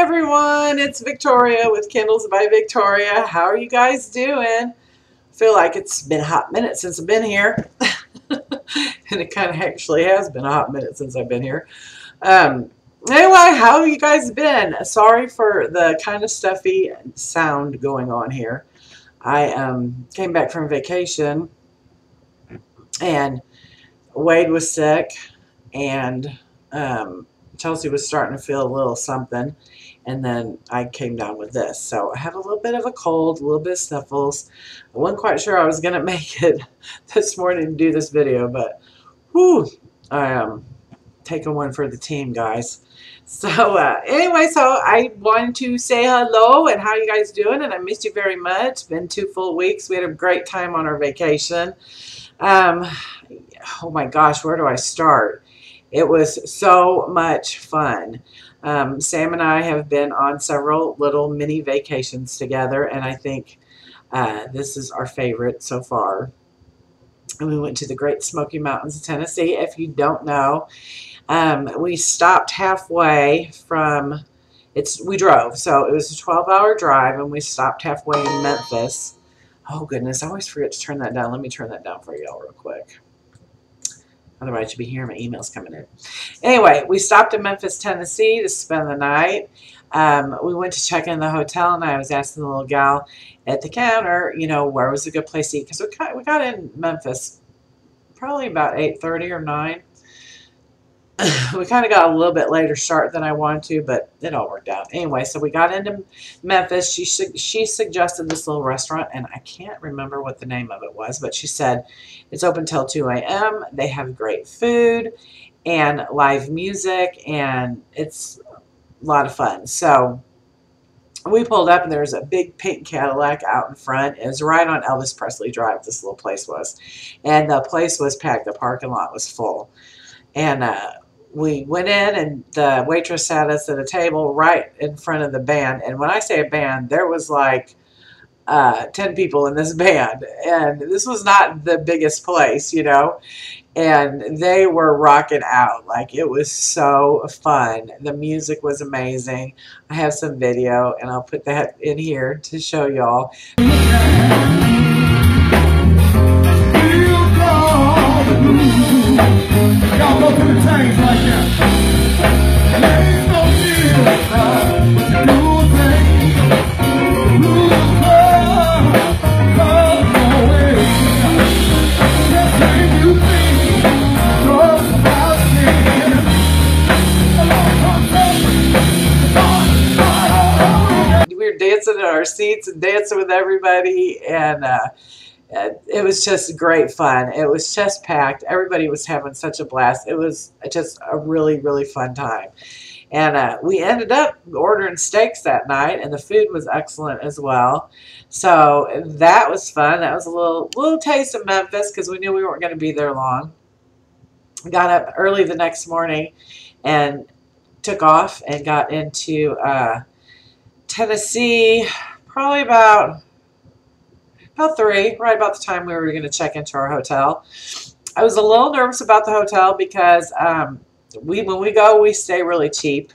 everyone, it's Victoria with Candles by Victoria. How are you guys doing? I feel like it's been a hot minute since I've been here. And it kind of actually has been a hot minute since I've been here. Anyway, how have you guys been? Sorry for the kind of stuffy sound going on here. I came back from vacation and Wade was sick and Chelsea was starting to feel a little something, and then I came down with this. So I have a little bit of a cold, a little bit of sniffles. I wasn't quite sure I was going to make it this morning to do this video, but whew, I am taking one for the team, guys. So anyway, so I wanted to say hello and how you guys doing, and I missed you very much. It's been 2 full weeks. We had a great time on our vacation. Oh my gosh, where do I start? It was so much fun. Sam and I have been on several little mini vacations together, and I think this is our favorite so far. And we went to the Great Smoky Mountains of Tennessee. If you don't know, we stopped halfway from, we drove, so it was a 12-hour drive, and we stopped halfway in Memphis. Oh goodness, I always forget to turn that down. Let me turn that down for y'all real quick. Otherwise, you'll be hearing my emails coming in. Anyway, we stopped in Memphis, Tennessee to spend the night. We went to check in the hotel, and I was asking the little gal at the counter, you know, where was a good place to eat. Because we got in Memphis probably about 8:30 or 9. We kind of got a little bit later start than I wanted to, but it all worked out. Anyway, so we got into Memphis. She suggested this little restaurant, and I can't remember what the name of it was, but she said it's open till 2 a.m. They have great food and live music, and it's a lot of fun. So we pulled up, and there was a big pink Cadillac out in front. It was right on Elvis Presley Drive, this little place was. And the place was packed. The parking lot was full. And we went in, and the waitress sat us at a table right in front of the band. And when I say a band, there was like 10 people in this band. And this was not the biggest place, you know. And they were rocking out. Like, it was so fun. The music was amazing. I have some video, and I'll put that in here to show y'all. Y'all go through the tanks like that. We were dancing in our seats and dancing with everybody, and it was just great fun. It was just packed. Everybody was having such a blast. It was just a really, really fun time. And we ended up ordering steaks that night, and the food was excellent as well. So that was fun. That was a little taste of Memphis, because we knew we weren't going to be there long. We got up early the next morning and took off and got into Tennessee probably about 3, right about the time we were going to check into our hotel. I was a little nervous about the hotel because when we go, we stay really cheap.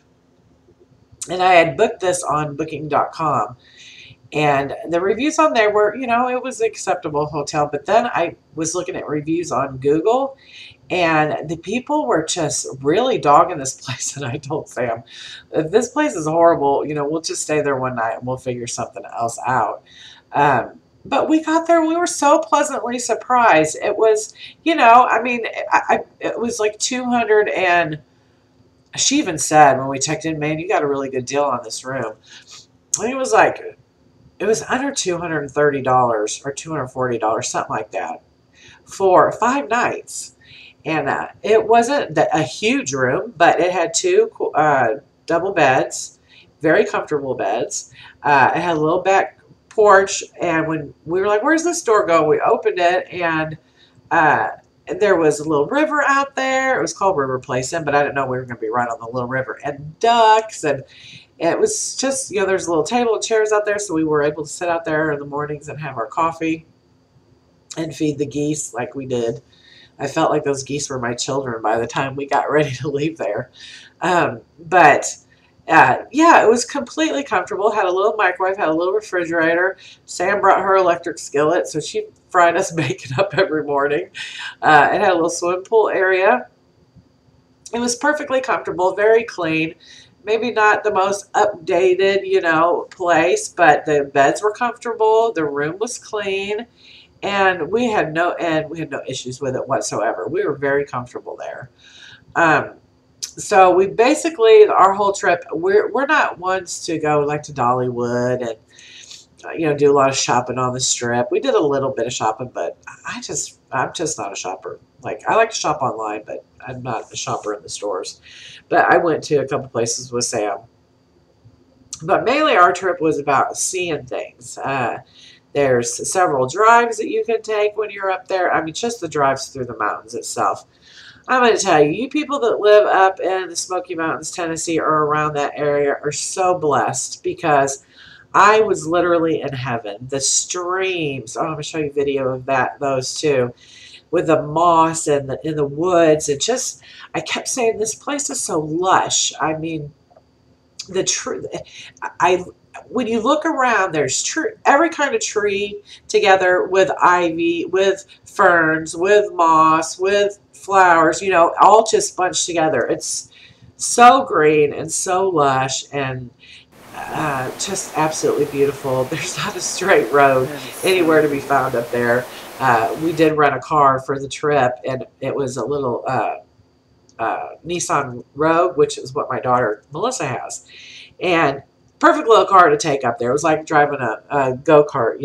And I had booked this on booking.com. And the reviews on there were, you know, it was an acceptable hotel. But then I was looking at reviews on Google, and the people were just really dogging this place. And I told Sam, if this place is horrible, you know, we'll just stay there one night and we'll figure something else out. But we got there, we were so pleasantly surprised. It was, you know, I mean, it was like 200, and she even said when we checked in, man, you got a really good deal on this room. I think it was under $230 or $240, something like that, for 5 nights. And it wasn't a huge room, but it had 2 double beds, very comfortable beds. It had a little back porch, and when we were like, where's this door go? We opened it, and there was a little river out there. It was called River Place Inn, but I didn't know we were going to be right on the little river, and ducks, and it was just, you know, there's a little table and chairs out there, so we were able to sit out there in the mornings and have our coffee and feed the geese like we did. I felt like those geese were my children by the time we got ready to leave there. But Yeah, it was completely comfortable. Had a little microwave, had a little refrigerator. Sam brought her electric skillet, so she fried us bacon up every morning. It had a little swimming pool area. It was perfectly comfortable, very clean. Maybe not the most updated, place, but the beds were comfortable. The room was clean, and we had no issues with it whatsoever. We were very comfortable there. Um, so we basically our whole trip we're not ones to go like to Dollywood and do a lot of shopping on the strip. We did a little bit of shopping, but I'm just not a shopper. Like I like to shop online, but I'm not a shopper in the stores. But I went to a couple places with Sam. But mainly our trip was about seeing things. There's several drives that you can take when you're up there. I mean, just the drives through the mountains itself. I'm going to tell you, you people that live up in the Smoky Mountains, Tennessee, or around that area are so blessed because I was literally in heaven. The streams, I'm going to show you video of those too, with the moss and in the woods. I kept saying, this place is so lush. I mean, the tree, I when you look around, there's every kind of tree together with ivy, with ferns, with moss, with flowers, all just bunched together. It's so green and so lush and just absolutely beautiful. There's not a straight road anywhere to be found up there. We did rent a car for the trip, and it was a little Nissan Rogue, which is what my daughter Melissa has. And perfect little car to take up there. It was like driving a go-kart,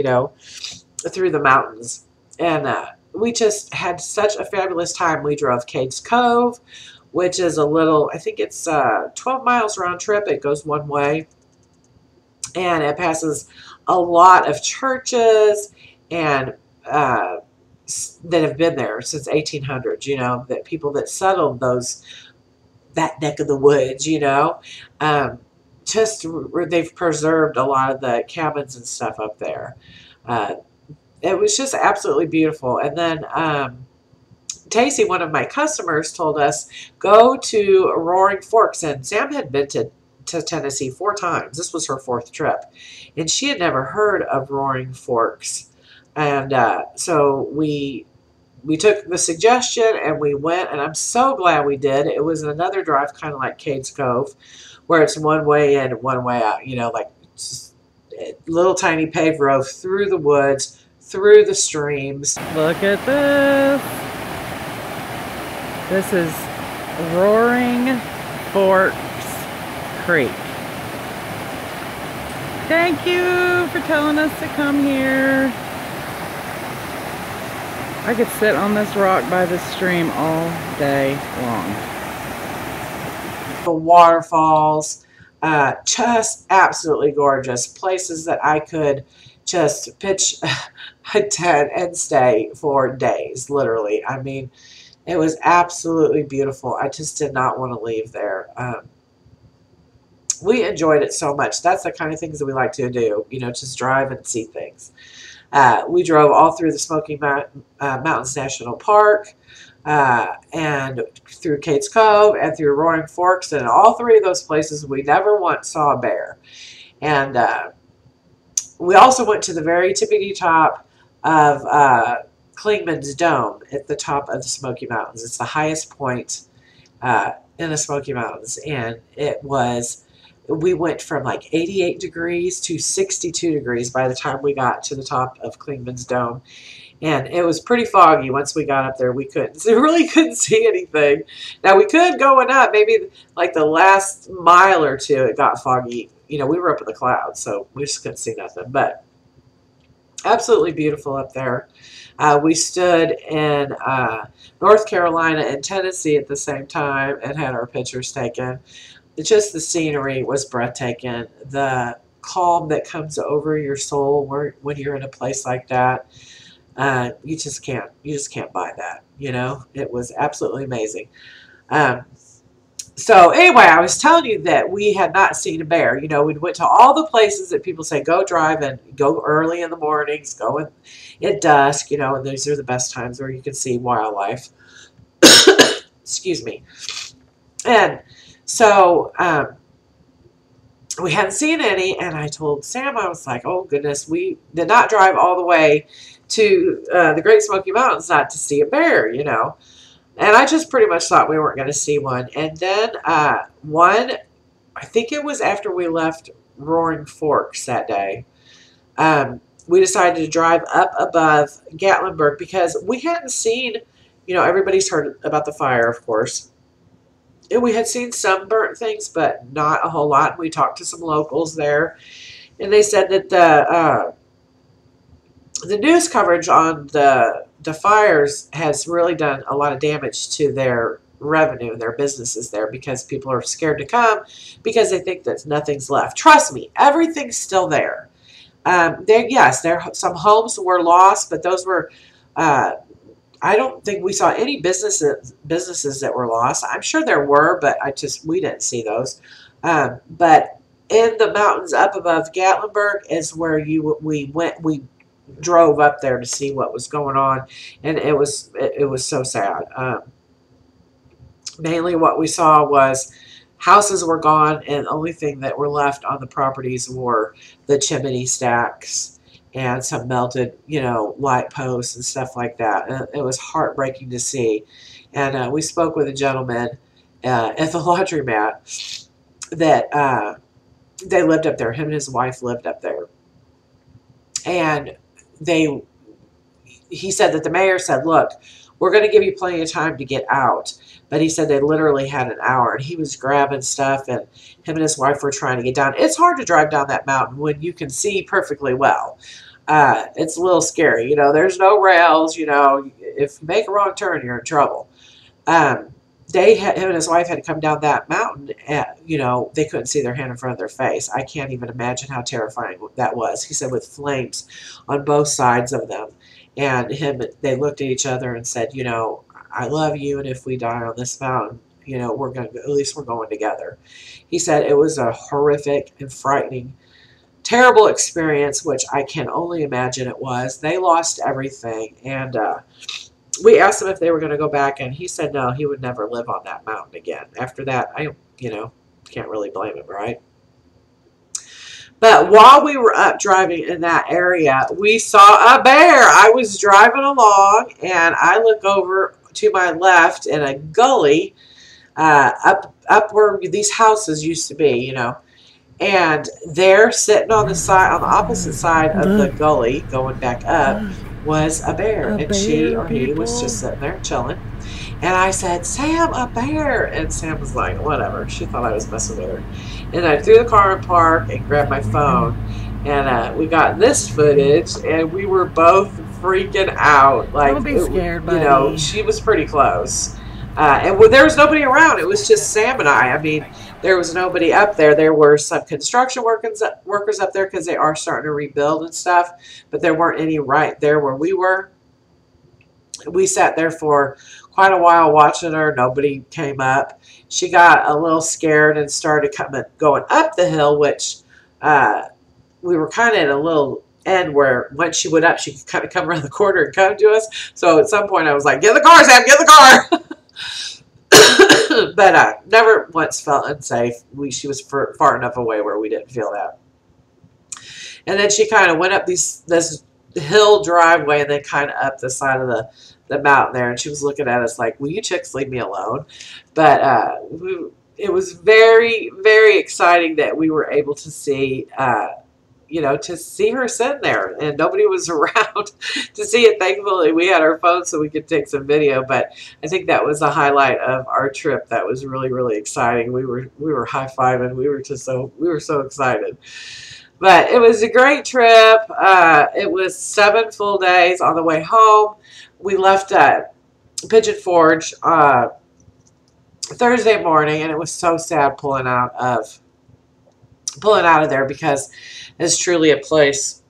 through the mountains. And we just had such a fabulous time. We drove Cades Cove, which is I think it's 12 miles round trip. It goes one way. And it passes a lot of churches and that have been there since 1800s, that people that settled that neck of the woods, they've preserved a lot of the cabins and stuff up there. It was just absolutely beautiful. And then Tacey, one of my customers, told us go to Roaring Forks, and Sam had been to Tennessee 4 times. This was her 4th trip, and she had never heard of Roaring Forks. And so we took the suggestion and we went, and I'm so glad we did. It was another drive, kind of like Cades Cove, where it's one way in and one way out, like just a little tiny paved road through the woods, through the streams. Look at this. This is Roaring Forks Creek. Thank you for telling us to come here. I could sit on this rock by the stream all day long. The waterfalls, just absolutely gorgeous. Places that I could just pitch a tent and stay for days, literally. I mean, it was absolutely beautiful. I just did not want to leave there. We enjoyed it so much. That's the kind of things that we like to do, just drive and see things. We drove all through the Smoky Mountains National Park and through Cades Cove and through Roaring Forks. And in all 3 of those places, we never once saw a bear. And we also went to the very tippity top of Clingman's Dome at the top of the Smoky Mountains. It's the highest point in the Smoky Mountains. And we went from like 88 degrees to 62 degrees by the time we got to the top of Clingman's Dome. And it was pretty foggy once we got up there. We really couldn't see anything. Now, we could going up, maybe like the last mile or 2, it got foggy. We were up in the clouds, so we just couldn't see nothing. But absolutely beautiful up there. We stood in North Carolina and Tennessee at the same time and had our pictures taken. Just the scenery was breathtaking. The calm that comes over your soul when you're in a place like that, you just can't buy that. It was absolutely amazing. So anyway, I was telling you that we had not seen a bear. We went to all the places that people say go drive and go early in the mornings, go at dusk, and those are the best times where you can see wildlife. Excuse me. And so we hadn't seen any, and I told Sam, I was like, oh goodness, we did not drive all the way to the Great Smoky Mountains not to see a bear, you know. And I just pretty much thought we weren't going to see one. And then one, I think it was after we left Roaring Forks that day, we decided to drive up above Gatlinburg because we hadn't seen, you know, everybody's heard about the fire, of course. And we had seen some burnt things, but not a whole lot. We talked to some locals there, and they said that the news coverage on the fires has really done a lot of damage to their revenue and their businesses there because people are scared to come because they think that nothing's left. Trust me, everything's still there. There some homes were lost, but those were. I don't think we saw any businesses that were lost. I'm sure there were, but we didn't see those. But in the mountains up above Gatlinburg is where we drove up there to see what was going on, and it was so sad. Mainly what we saw was houses were gone, and the only thing that were left on the properties were the chimney stacks and some melted, you know, light posts and stuff like that. And it was heartbreaking to see. And we spoke with a gentleman at the laundromat that they lived up there. Him and his wife lived up there. And he said that the mayor said, look, we're going to give you plenty of time to get out. But he said they literally had an hour, and he was grabbing stuff, and him and his wife were trying to get down. It's hard to drive down that mountain when you can see perfectly well. It's a little scary. You know, there's no rails. You know, if you make a wrong turn, you're in trouble. Him and his wife had to come down that mountain, and, you know, they couldn't see their hand in front of their face. I can't even imagine how terrifying that was. He said with flames on both sides of them. And they looked at each other and said, you know, I love you, and if we die on this mountain, you know, at least we're going together. He said it was a horrific and frightening, terrible experience, which I can only imagine it was. They lost everything, and we asked him if they were going to go back, and he said no, he would never live on that mountain again. After that, you know, can't really blame him, right? But while we were up driving in that area, we saw a bear. I was driving along, and I look over to my left in a gully up where these houses used to be, you know. And there, sitting on the opposite side of the gully, going back up, was a bear. And she or he was just sitting there chilling. And I said, Sam, a bear. And Sam was like, whatever. She thought I was messing with her. And I threw the car in park and grabbed my phone. And we got this footage, and we were both freaking out. Like, don't be scared, buddy. You know, she was pretty close. And there was nobody around. It was just Sam and I. I mean, there was nobody up there. There were some construction workers up there because they are starting to rebuild and stuff. But there weren't any right there where we were. We sat there for quite a while watching her. Nobody came up. She got a little scared and started going up the hill, which we were kind of at a little end where once she went up, she could kind of come around the corner and come to us. So at some point I was like, get in the car, Sam, get in the car. But never once felt unsafe. She was far enough away where we didn't feel that. And then she kind of went up this hill driveway and then kind of up the side of the mountain there, and she was looking at us like, will you chicks leave me alone? But it was very, very exciting that we were able to see you know, to see her sitting there, and nobody was around to see it. Thankfully, we had our phones so we could take some video, but I think that was the highlight of our trip. That was really, really exciting. We were high-fiving. We were so excited. But it was a great trip. It was 7 full days on the way home. We left Pigeon Forge Thursday morning, and it was so sad pulling out of there because it's truly a place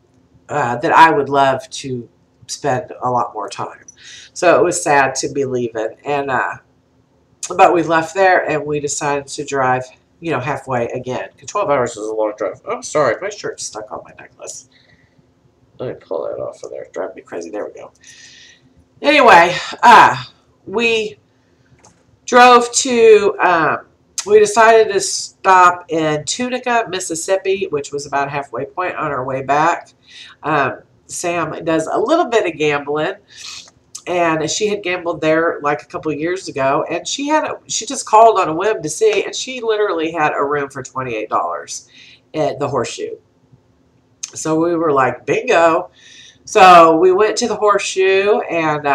that I would love to spend a lot more time. So it was sad to be leaving, and but we left there and we decided to drive, you know, halfway again. 12 hours is a long drive. I'm sorry, my shirt's stuck on my necklace. Let me pull that off of there. It's driving me crazy. There we go. Anyway, we drove to we decided to stop in Tunica, Mississippi, which was about a halfway point on our way back. Sam does a little bit of gambling, and she had gambled there like a couple years ago, and she just called on a whim to see, and she literally had a room for $28 at the Horseshoe. So we were like, bingo. So we went to the Horseshoe, and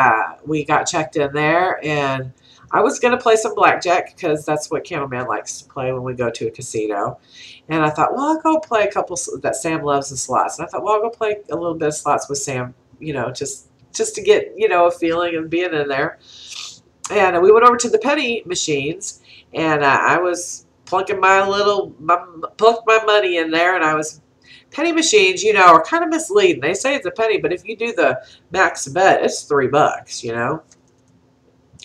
we got checked in there, and I was going to play some blackjack because that's what Candleman likes to play when we go to a casino. And I thought, well, I'll go play a couple that Sam loves the slots. And I thought, well, I'll go play a little bit of slots with Sam, just to get, a feeling of being in there. And we went over to the penny machines, and I was plunking plunked my money in there, and I was penny machines, are kind of misleading. They say it's a penny, but if you do the max bet, it's $3,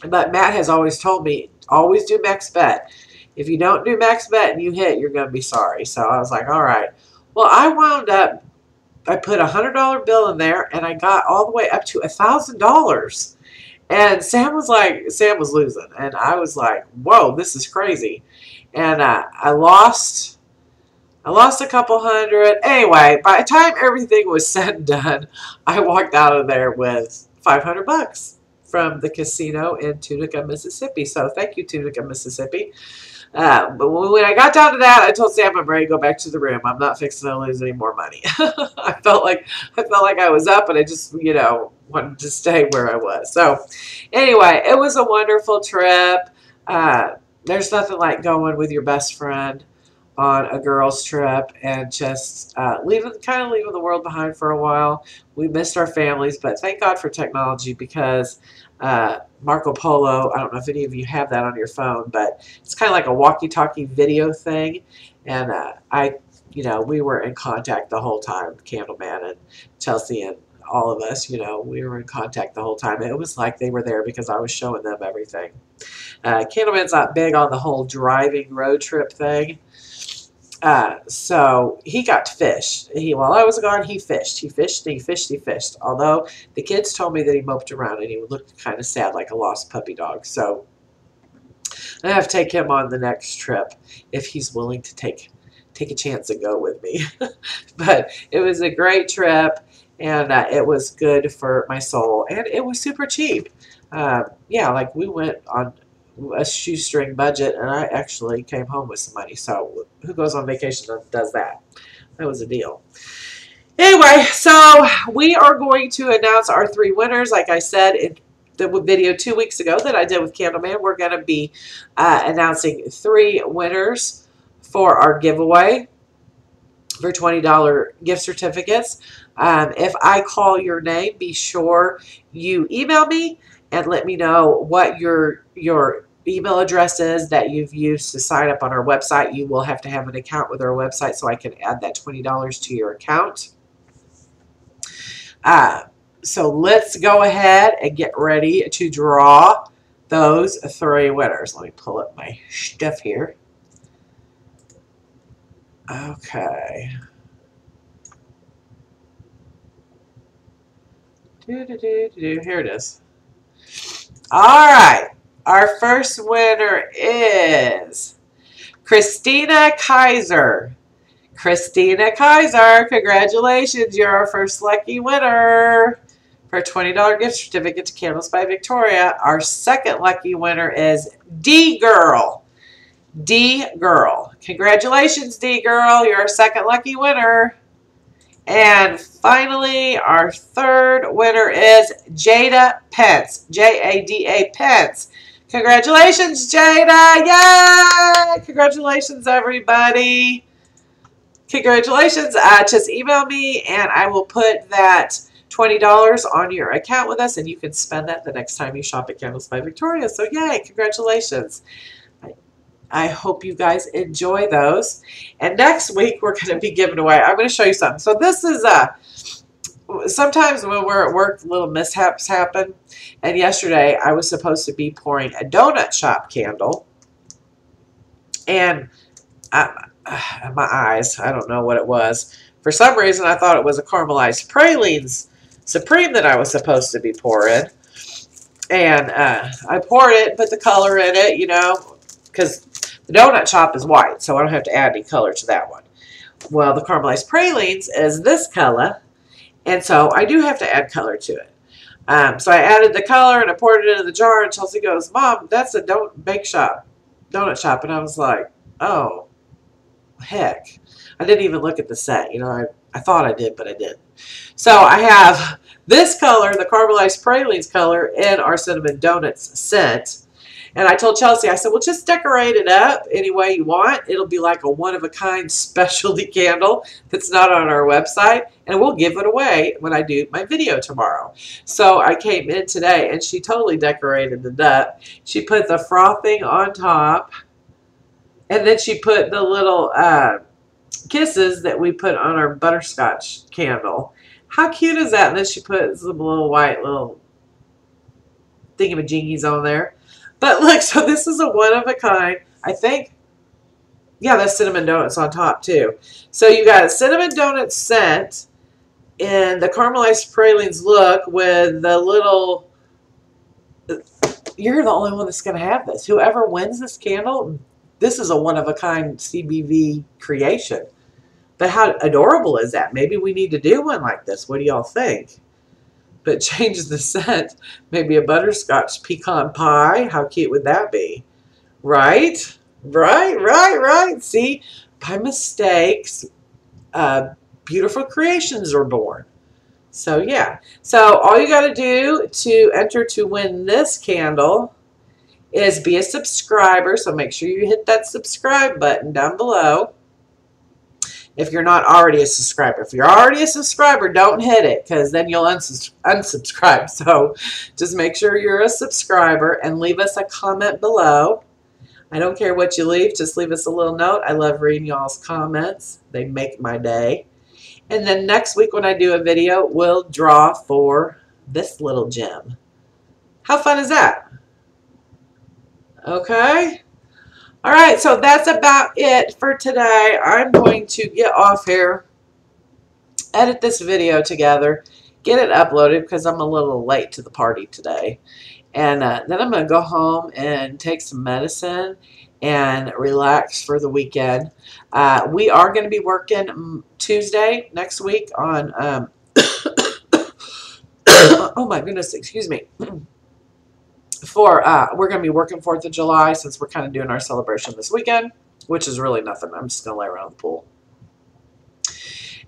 But Matt has always told me, always do max bet. If you don't do max bet and you hit, you're going to be sorry. So I was like, all right. Well, I put a $100 bill in there, and I got all the way up to $1,000. And Sam was losing. And I was like, whoa, this is crazy. And I lost a couple hundred. Anyway, by the time everything was said and done, I walked out of there with $500 from the casino in Tunica, Mississippi. So thank you, Tunica, Mississippi. But when I got down to that, I told Sam I'm ready to go back to the room. I'm not fixing to lose any more money. I felt like I was up, and I just wanted to stay where I was. So anyway, it was a wonderful trip. There's nothing like going with your best friend on a girls' trip and just leaving the world behind for a while. We missed our families, but thank God for technology, because Marco Polo, I don't know if any of you have that on your phone, but it's kind of like a walkie-talkie video thing. And we were in contact the whole time, Candleman and Chelsea and all of us, we were in contact the whole time. It was like they were there because I was showing them everything. Candleman's not big on the whole driving road trip thing. So he got to fish. While I was gone, he fished. He fished, and he fished, he fished. Although the kids told me that he moped around and he looked kind of sad, like a lost puppy dog. So I have to take him on the next trip if he's willing to take a chance and go with me. But it was a great trip, and it was good for my soul, and it was super cheap. Like we went on a shoestring budget, and I actually came home with some money. So who goes on vacation and does that? That was a deal. Anyway, so we are going to announce our 3 winners. Like I said in the video 2 weeks ago that I did with Candleman, we're going to be announcing 3 winners for our giveaway for $20 gift certificates. If I call your name, be sure you email me and let me know what your email address is that you've used to sign up on our website. You will have to have an account with our website so I can add that $20 to your account. So let's go ahead and get ready to draw those 3 winners. Let me pull up my stuff here. Okay. Here it is. All right. Our first winner is Christina Kaiser. Christina Kaiser, congratulations. You're our first lucky winner for a $20 gift certificate to Candles by Victoria. Our second lucky winner is D-Girl. D-Girl. Congratulations, D-Girl. You're our second lucky winner. And finally, our third winner is Jada Pence. J-A-D-A Pence. Congratulations, Jada. Yay! Congratulations, everybody. Congratulations. Just email me, and I will put that $20 on your account with us, and you can spend that the next time you shop at Candles by Victoria. So, yay. Congratulations. I hope you guys enjoy those. And next week, we're going to be giving away. I'm going to show you something. So this is sometimes when we're at work, little mishaps happen. And yesterday, I was supposed to be pouring a donut shop candle. And my eyes, I don't know what it was. For some reason, I thought it was a caramelized pralines supreme that I was supposed to be pouring. And I poured it, put the color in it, because The donut shop is white, so I don't have to add any color to that one. Well, the caramelized pralines is this color, and so I do have to add color to it. So I added the color and I poured it into the jar, and Chelsea goes, "Mom, that's a donut shop." And I was like, "Oh, heck." I didn't even look at the set. You know, I thought I did, but I didn't. So I have this color, the caramelized pralines color, in our cinnamon donuts scent. And I told Chelsea, I said, well, just decorate it up any way you want. It'll be like a one-of-a-kind specialty candle that's not on our website, and we'll give it away when I do my video tomorrow. So I came in today, and she totally decorated it up. She put the frosting on top, and then she put the little kisses that we put on our butterscotch candle. How cute is that? And then she put some little white little thingamajiggies on there. But look, so this is a one-of-a-kind. I think, yeah, that's cinnamon donuts on top too. So you got a cinnamon donut scent in the caramelized pralines look with the little, you're the only one that's going to have this. Whoever wins this candle, this is a one-of-a-kind CBV creation. But how adorable is that? Maybe we need to do one like this. What do y'all think? But change the scent. Maybe a butterscotch pecan pie. How cute would that be? Right? Right. See, by mistakes, beautiful creations are born. So, yeah. So, all you got to do to enter to win this candle is be a subscriber. So, make sure you hit that subscribe button down below. If you're not already a subscriber. If you're already a subscriber, don't hit it, because then you'll unsubscribe. So just make sure you're a subscriber and leave us a comment below. I don't care what you leave. Just leave us a little note. I love reading y'all's comments. They make my day. And then next week when I do a video, we'll draw for this little gem. How fun is that? Okay. All right, so that's about it for today. I'm going to get off here, edit this video together, get it uploaded because I'm a little late to the party today. And then I'm going to go home and take some medicine and relax for the weekend. We are going to be working Tuesday next week on, oh my goodness, excuse me. We're going to be working 4th of July since we're kind of doing our celebration this weekend, which is really nothing. I'm just going to lay around the pool.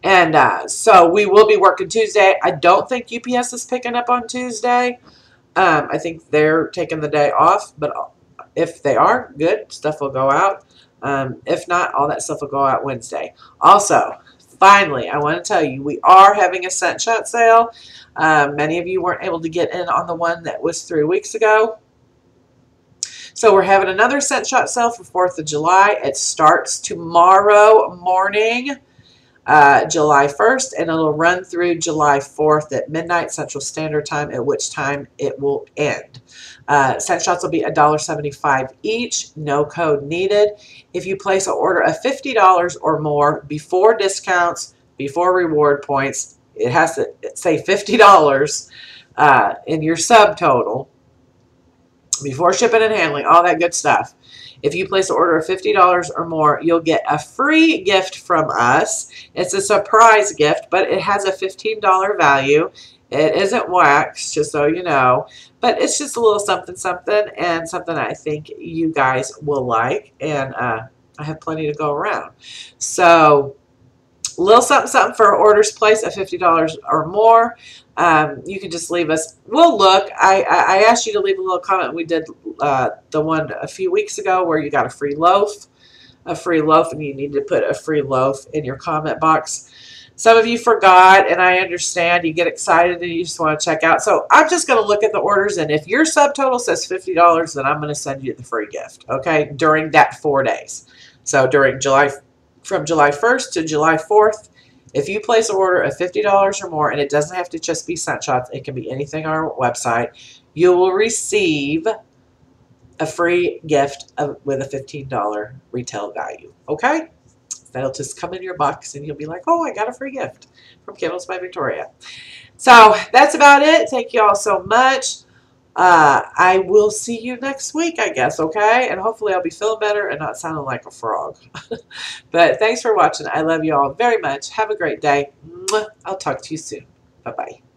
And so we will be working Tuesday. I don't think UPS is picking up on Tuesday. I think they're taking the day off, but if they are, good, stuff will go out. If not, all that stuff will go out Wednesday. Also, finally, I want to tell you, we are having a scent shot sale. Many of you weren't able to get in on the one that was 3 weeks ago. So we're having another scent shot sale for 4th of July. It starts tomorrow morning, July 1st, and it'll run through July 4th at midnight Central Standard Time, at which time it will end. Scent shots will be $1.75 each, no code needed. If you place an order of $50 or more before discounts, before reward points, it has to say $50 in your subtotal before shipping and handling, all that good stuff. If you place an order of $50 or more, you'll get a free gift from us. It's a surprise gift, but it has a $15 value. It isn't wax, just so you know, but it's just a little something, and something I think you guys will like, and I have plenty to go around. So, a little something for orders placed at $50 or more. You can just leave us. We'll look. I asked you to leave a little comment. We did the one a few weeks ago where you got a free loaf, and you need to put a free loaf in your comment box. Some of you forgot, and I understand. You get excited and you just want to check out. So I'm just going to look at the orders, and if your subtotal says $50, then I'm going to send you the free gift, okay, during that 4 days. So during from July 1st to July 4th, if you place an order of $50 or more, and it doesn't have to just be scent shots, it can be anything on our website, you will receive a free gift with a $15 retail value, okay? That'll just come in your box, and you'll be like, oh, I got a free gift from Candles by Victoria. So that's about it. Thank you all so much. I will see you next week, I guess, okay? And hopefully I'll be feeling better and not sounding like a frog. But thanks for watching. I love you all very much. Have a great day. Mwah. I'll talk to you soon. Bye-bye.